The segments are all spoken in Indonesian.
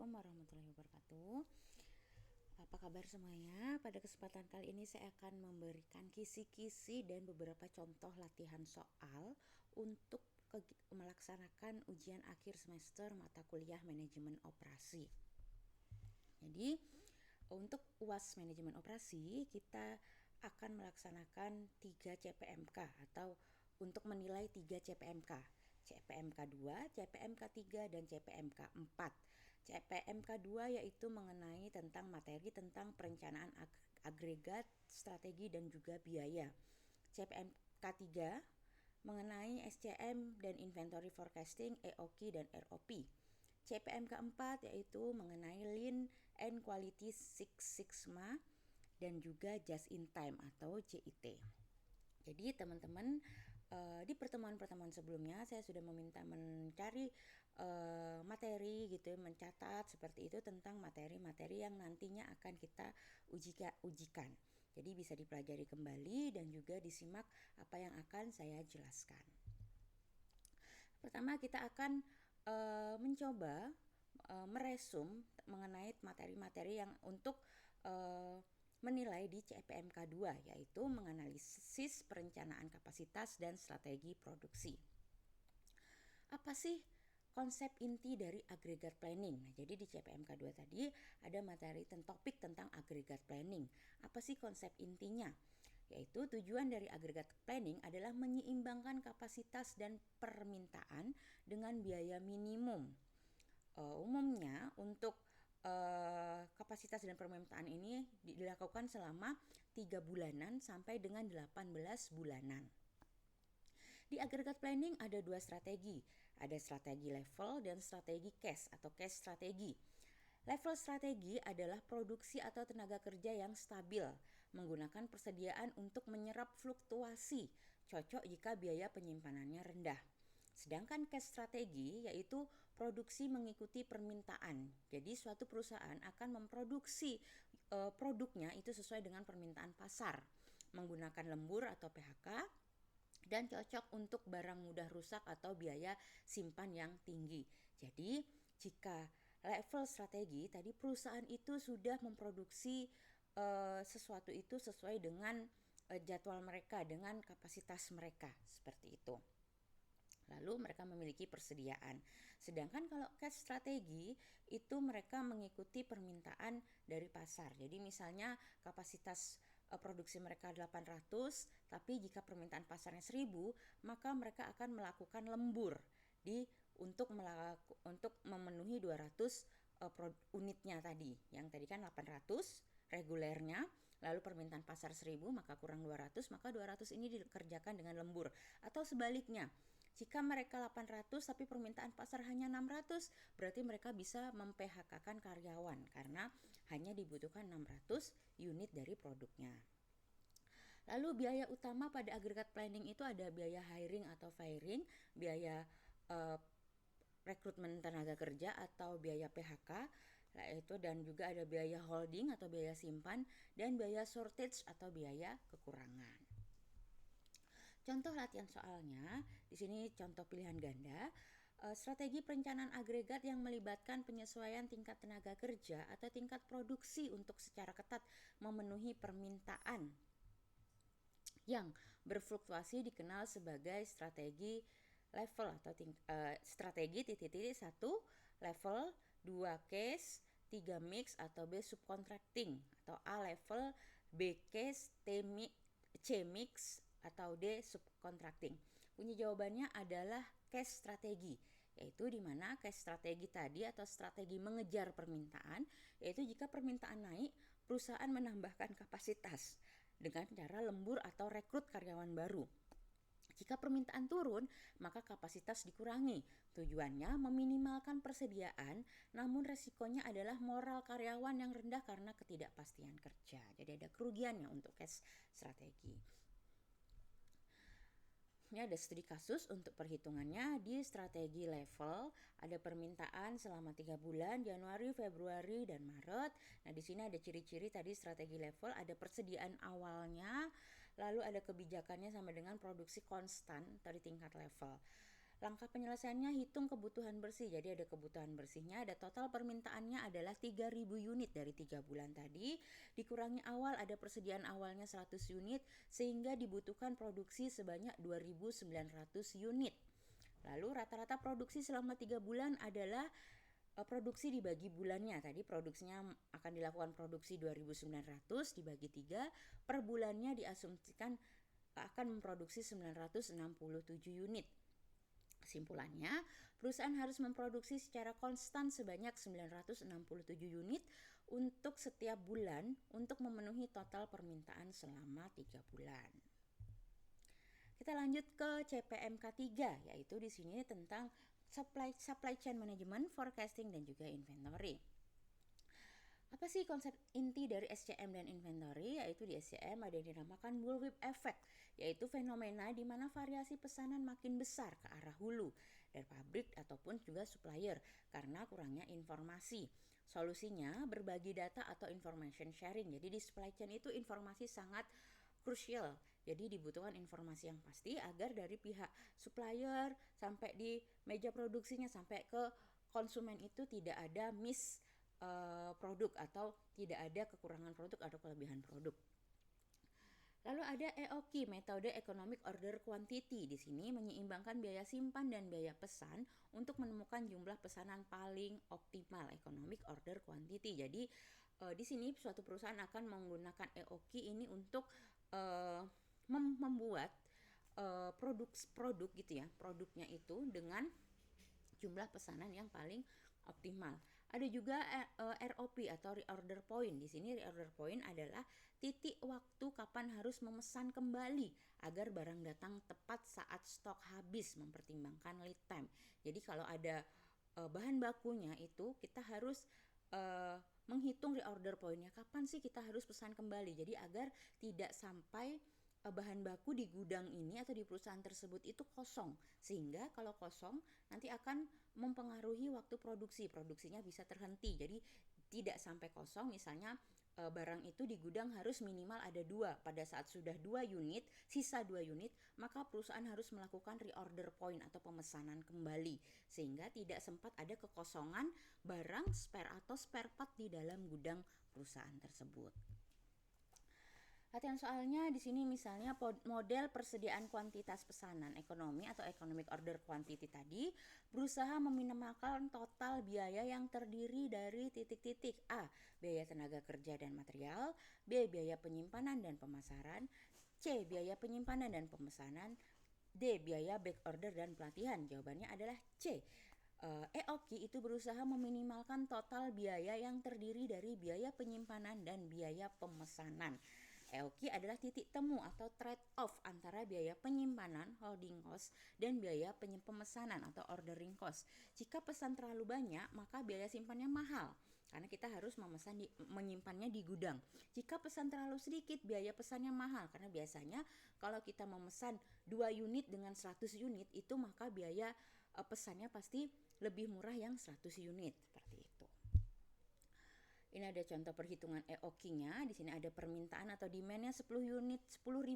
Assalamualaikum warahmatullahi wabarakatuh. Apa kabar semuanya? Pada kesempatan kali ini saya akan memberikan kisi-kisi dan beberapa contoh latihan soal untuk melaksanakan ujian akhir semester mata kuliah manajemen operasi. Jadi untuk UAS manajemen operasi kita akan melaksanakan 3 CPMK atau untuk menilai 3 CPMK. CPMK 2, CPMK 3, dan CPMK 4. CPMK 2 yaitu mengenai tentang materi tentang perencanaan agregat, strategi, dan juga biaya. CPMK 3 mengenai SCM dan inventory forecasting, EOQ, dan ROP. CPMK 4 yaitu mengenai Lean and Quality Six Sigma dan juga Just in Time atau JIT. Jadi teman-teman di pertemuan-pertemuan sebelumnya saya sudah meminta mencari materi gitu, mencatat seperti itu tentang materi-materi yang nantinya akan kita ujikan. Jadi bisa dipelajari kembali dan juga disimak apa yang akan saya jelaskan. Pertama kita akan mencoba meresum mengenai materi-materi yang untuk menilai di CPMK 2 yaitu menganalisis perencanaan kapasitas dan strategi produksi. Apa sih konsep inti dari agregat planning? Nah, jadi di CPMK 2 tadi ada materi topik tentang agregat planning. Apa sih konsep intinya? Yaitu tujuan dari agregat planning adalah menyeimbangkan kapasitas dan permintaan dengan biaya minimum. Umumnya untuk kapasitas dan permintaan ini dilakukan selama 3 bulanan sampai dengan 18 bulanan. Di agregat planning ada 2 strategi, ada strategi level dan strategi cash atau cash strategi. Level strategi adalah produksi atau tenaga kerja yang stabil, menggunakan persediaan untuk menyerap fluktuasi, cocok jika biaya penyimpanannya rendah. Sedangkan cash strategi yaitu produksi mengikuti permintaan. Jadi suatu perusahaan akan memproduksi produknya itu sesuai dengan permintaan pasar, menggunakan lembur atau PHK, dan cocok untuk barang mudah rusak atau biaya simpan yang tinggi. Jadi jika level strategi tadi perusahaan itu sudah memproduksi sesuatu itu sesuai dengan jadwal mereka, dengan kapasitas mereka, seperti itu. Lalu mereka memiliki persediaan. Sedangkan kalau cash strategi itu mereka mengikuti permintaan dari pasar. Jadi misalnya kapasitas produksi mereka 800, tapi jika permintaan pasarnya 1000, maka mereka akan melakukan lembur untuk memenuhi 200 unitnya tadi. Yang tadi kan 800 regulernya, lalu permintaan pasar 1000 maka kurang 200, maka 200 ini dikerjakan dengan lembur. Atau sebaliknya, jika mereka 800 tapi permintaan pasar hanya 600, berarti mereka bisa mem-PHK-kan karyawan karena hanya dibutuhkan 600 unit dari produknya. Lalu biaya utama pada agregat planning itu ada biaya hiring atau firing, biaya rekrutmen tenaga kerja atau biaya PHK, itu, dan juga ada biaya holding atau biaya simpan, dan biaya shortage atau biaya kekurangan. Contoh latihan soalnya, di sini contoh pilihan ganda, strategi perencanaan agregat yang melibatkan penyesuaian tingkat tenaga kerja atau tingkat produksi untuk secara ketat memenuhi permintaan yang berfluktuasi dikenal sebagai strategi level atau strategi titik-titik 1 level, 2 case, 3 mix atau B subcontracting, atau A level, B case, C mix, atau D subcontracting. Bunyi jawabannya adalah cash strategi, yaitu di mana cash strategi tadi atau strategi mengejar permintaan, yaitu jika permintaan naik, perusahaan menambahkan kapasitas dengan cara lembur atau rekrut karyawan baru. Jika permintaan turun, maka kapasitas dikurangi. Tujuannya meminimalkan persediaan, namun resikonya adalah moral karyawan yang rendah karena ketidakpastian kerja. Jadi ada kerugiannya untuk cash strategi. Ini ada studi kasus untuk perhitungannya. Di strategi level ada permintaan selama 3 bulan, Januari, Februari, dan Maret. Nah, di sini ada ciri-ciri tadi strategi level, ada persediaan awalnya, lalu ada kebijakannya sama dengan produksi konstan dari tingkat level. Langkah penyelesaiannya hitung kebutuhan bersih. Jadi ada kebutuhan bersihnya, ada total permintaannya adalah 3.000 unit dari 3 bulan tadi. Dikurangi awal, ada persediaan awalnya 100 unit sehingga dibutuhkan produksi sebanyak 2.900 unit. Lalu rata-rata produksi selama 3 bulan adalah produksi dibagi bulannya. Tadi produksinya akan dilakukan produksi 2.900 dibagi 3, per bulannya diasumsikan akan memproduksi 967 unit. Kesimpulannya, perusahaan harus memproduksi secara konstan sebanyak 967 unit untuk setiap bulan untuk memenuhi total permintaan selama 3 bulan. Kita lanjut ke CPMK 3, yaitu di sini tentang supply chain management, forecasting dan juga inventory. Apa sih konsep inti dari SCM dan inventory? Yaitu di SCM ada yang dinamakan bullwhip effect, yaitu fenomena di mana variasi pesanan makin besar ke arah hulu dari pabrik ataupun juga supplier karena kurangnya informasi. Solusinya berbagi data atau information sharing. Jadi di supply chain itu informasi sangat krusial. Jadi dibutuhkan informasi yang pasti agar dari pihak supplier sampai di meja produksinya sampai ke konsumen itu tidak ada produk atau tidak ada kekurangan produk atau kelebihan produk. Lalu ada EOQ, metode Economic Order Quantity. Di sini menyeimbangkan biaya simpan dan biaya pesan untuk menemukan jumlah pesanan paling optimal, Economic Order Quantity. Jadi di sini suatu perusahaan akan menggunakan EOQ ini untuk membuat produk gitu ya, produknya itu dengan jumlah pesanan yang paling optimal. Ada juga ROP atau reorder point. Di sini reorder point adalah titik waktu kapan harus memesan kembali agar barang datang tepat saat stok habis, mempertimbangkan lead time. Jadi kalau ada bahan bakunya itu kita harus menghitung reorder point-nya, kapan sih kita harus pesan kembali. Jadi agar tidak sampai bahan baku di gudang ini atau di perusahaan tersebut itu kosong, sehingga kalau kosong nanti akan mempengaruhi waktu produksinya bisa terhenti. Jadi tidak sampai kosong, misalnya barang itu di gudang harus minimal ada 2. Pada saat sudah 2 unit, sisa 2 unit, maka perusahaan harus melakukan reorder point atau pemesanan kembali, sehingga tidak sempat ada kekosongan barang spare atau spare part di dalam gudang perusahaan tersebut. Latihan soalnya di sini misalnya model persediaan kuantitas pesanan ekonomi atau economic order quantity tadi berusaha meminimalkan total biaya yang terdiri dari titik-titik A. Biaya tenaga kerja dan material, B. Biaya penyimpanan dan pemasaran, C. Biaya penyimpanan dan pemesanan, D. Biaya back order dan pelatihan. Jawabannya adalah C. EOQ itu berusaha meminimalkan total biaya yang terdiri dari biaya penyimpanan dan biaya pemesanan. EOQ adalah titik temu atau trade-off antara biaya penyimpanan holding cost dan biaya pemesanan atau ordering cost. Jika pesan terlalu banyak, maka biaya simpannya mahal karena kita harus menyimpannya di gudang. Jika pesan terlalu sedikit, biaya pesannya mahal karena biasanya kalau kita memesan 2 unit dengan 100 unit itu maka biaya pesannya pasti lebih murah yang 100 unit seperti itu. Ini ada contoh perhitungan EOQ-nya. Di sini ada permintaan atau demand-nya 10.000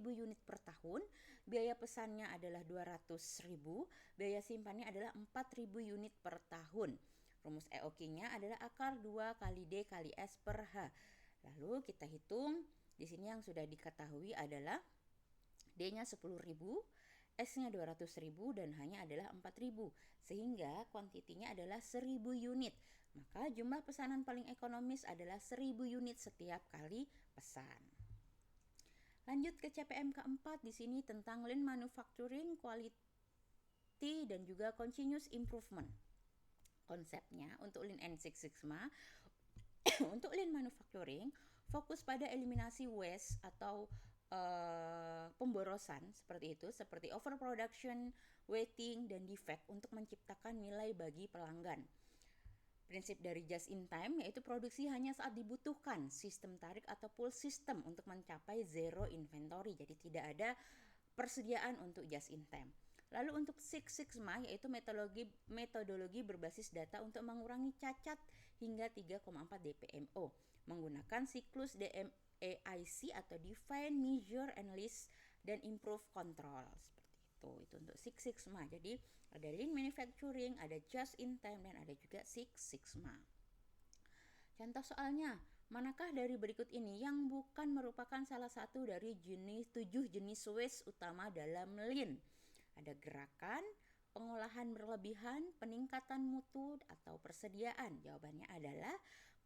unit per tahun. Biaya pesannya adalah 200.000, biaya simpannya adalah 4.000 unit per tahun. Rumus EOQ-nya adalah akar 2 kali D kali S per H. Lalu kita hitung. Di sini yang sudah diketahui adalah D-nya 10.000, S-nya 200.000 dan H-nya adalah 4.000. Sehingga kuantitinya adalah 1.000 unit. Maka jumlah pesanan paling ekonomis adalah 1.000 unit setiap kali pesan. Lanjut ke CPM keempat, di sini tentang Lean Manufacturing, Quality dan juga Continuous Improvement. Konsepnya untuk Lean and Six Sigma, untuk Lean Manufacturing fokus pada eliminasi waste atau pemborosan seperti itu, seperti overproduction, wasting dan defect untuk menciptakan nilai bagi pelanggan. Prinsip dari just in time yaitu produksi hanya saat dibutuhkan, sistem tarik atau pull system untuk mencapai zero inventory. Jadi tidak ada persediaan untuk just in time. Lalu untuk Six Sigma yaitu metodologi berbasis data untuk mengurangi cacat hingga 3,4 DPMO menggunakan siklus DMAIC atau Define, Measure, Analyze dan Improve Control seperti itu. Itu untuk Six Sigma. Jadi ada Lean Manufacturing, ada Just in Time, dan ada juga Six Sigma. Contoh soalnya, manakah dari berikut ini yang bukan merupakan salah satu dari 7 jenis waste utama dalam Lean? Ada gerakan, pengolahan berlebihan, peningkatan mutu, atau persediaan. Jawabannya adalah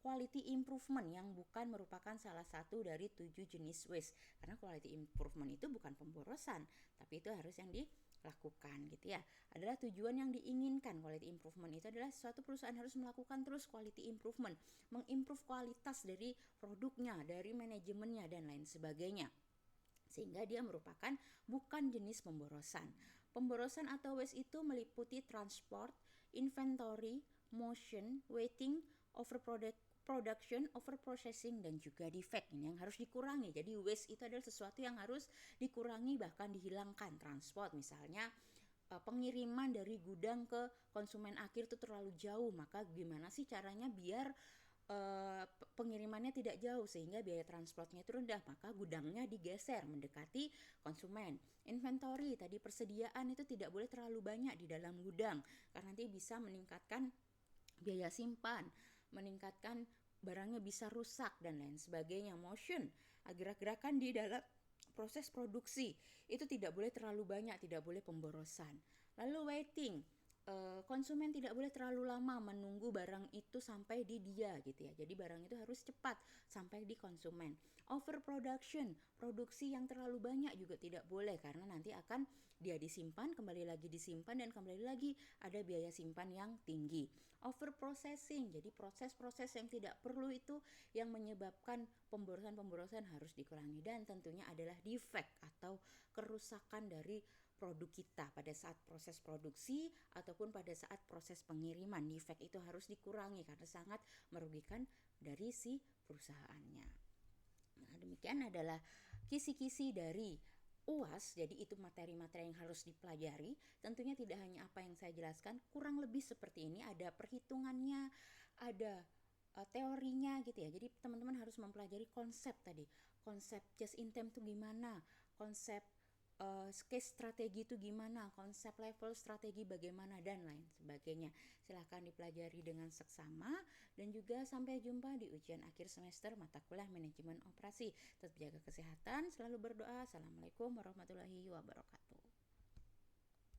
quality improvement yang bukan merupakan salah satu dari 7 jenis waste. Karena quality improvement itu bukan pemborosan, tapi itu harus yang dilakukan gitu ya. Adalah tujuan yang diinginkan. Quality improvement itu adalah suatu perusahaan harus melakukan terus quality improvement, mengimprove kualitas dari produknya, dari manajemennya, dan lain sebagainya. Sehingga dia merupakan bukan jenis pemborosan. Pemborosan atau waste itu meliputi transport, inventory, motion, waiting, production, overprocessing, dan juga defect. Ini yang harus dikurangi. Jadi waste itu adalah sesuatu yang harus dikurangi, bahkan dihilangkan. Transport misalnya, pengiriman dari gudang ke konsumen akhir itu terlalu jauh, maka gimana sih caranya biar pengirimannya tidak jauh sehingga biaya transportnya itu rendah, maka gudangnya digeser mendekati konsumen. Inventory tadi, persediaan itu tidak boleh terlalu banyak di dalam gudang karena nanti bisa meningkatkan biaya simpan, meningkatkan barangnya bisa rusak dan lain sebagainya. Motion, gerak-gerakan di dalam proses produksi itu tidak boleh terlalu banyak, tidak boleh pemborosan. Lalu waiting, konsumen tidak boleh terlalu lama menunggu barang itu sampai di dia gitu ya. Jadi barang itu harus cepat sampai di konsumen. Overproduction, produksi yang terlalu banyak juga tidak boleh karena nanti akan dia disimpan, kembali lagi disimpan, dan kembali lagi ada biaya simpan yang tinggi. Overprocessing, jadi proses-proses yang tidak perlu itu yang menyebabkan pemborosan-pemborosan harus dikurangi. Dan tentunya adalah defect atau kerusakan dari produk kita pada saat proses produksi ataupun pada saat proses pengiriman. Defect itu harus dikurangi karena sangat merugikan dari si perusahaannya. Nah, demikian adalah kisi-kisi dari UAS. Jadi itu materi-materi yang harus dipelajari. Tentunya tidak hanya apa yang saya jelaskan, kurang lebih seperti ini. Ada perhitungannya, ada teorinya gitu ya. Jadi teman-teman harus mempelajari konsep tadi. Konsep just in time itu gimana? Konsep case strategi itu gimana, konsep level strategi bagaimana, dan lain sebagainya. Silahkan dipelajari dengan seksama dan juga sampai jumpa di ujian akhir semester mata kuliah manajemen operasi. Tetap jaga kesehatan, selalu berdoa. Assalamualaikum warahmatullahi wabarakatuh.